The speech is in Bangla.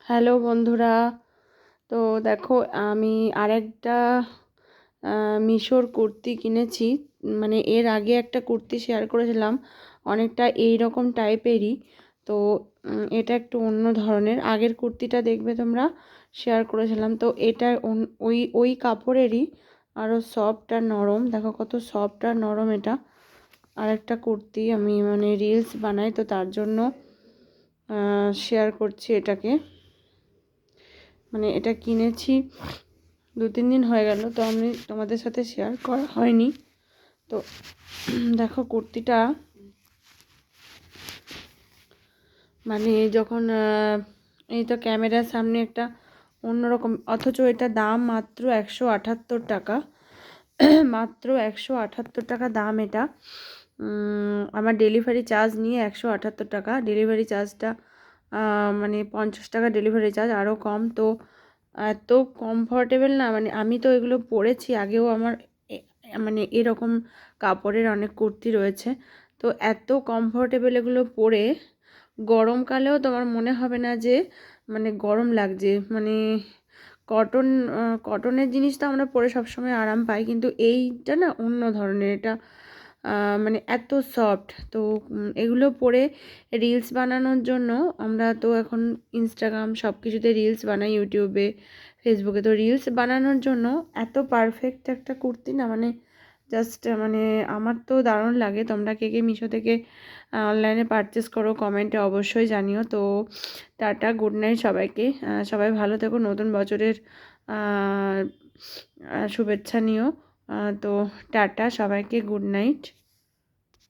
হ্যালো বন্ধুরা। তো দেখো, আমি আরেকটা মিশোর কুর্তি কিনেছি। মানে এর আগে একটা কুর্তি শেয়ার করেছিলাম, অনেকটা এই রকম টাইপেরই। তো এটা একটু অন্য ধরনের। আগের কুর্তিটা দেখবে তোমরা, শেয়ার করেছিলাম। তো এটা ওই ওই কাপড়েরই, আরও সফট আর নরম। দেখো কত সফট আর নরম এটা। আরেকটা কুর্তি আমি মানে রিলস বানাই, তো তার জন্য শেয়ার করছি এটাকে। মানে এটা কিনেছি 2-3 দিন হয়ে গেল, তো আমি তোমাদের সাথে শেয়ার করা হয়নি। তো দেখো কুর্তিটা, মানে যখন এই তো ক্যামেরার সামনে একটা অন্যরকম, অথচ এটা দাম মাত্র 178 টাকা। মাত্র 178 টাকা দাম এটা। আমার ডেলিভারি চার্জ নিয়ে 178 টাকা। ডেলিভারি চার্জটা মানে 50 টাকা ডেলিভারি চার্জ, আরও কম। তো এত কমফর্টেবল না, মানে আমি তো এগুলো পরেছি আগেও, আমার মানে এরকম কাপড়ের অনেক কুর্তি রয়েছে। তো এত কমফর্টেবল এগুলো পরে গরমকালেও তোমার মনে হবে না যে মানে গরম লাগছে। মানে কটনের জিনিস তো আমরা পরে সবসময় আরাম পাই, কিন্তু এইটা না অন্য ধরনের। এটা মানে এত সফট। তো এগুলো পরে রিলস বানানোর জন্য, আমরা তো এখন ইনস্টাগ্রাম সব কিছুতে রিলস বানাই, ইউটিউবে, ফেসবুকে। তো রিলস বানানোর জন্য এত পারফেক্ট একটা কুর্তি না, মানে জাস্ট মানে আমার তো দারুণ লাগে। তোমরা কে কে মিশো থেকে অনলাইনে পারচেস করো কমেন্টে অবশ্যই জানিও। তো টাটা, গুড নাইট সবাইকে। সবাই ভালো থেকো, নতুন বছরের শুভেচ্ছা নিও। তো টাটা সবাইকে, গুড নাইট।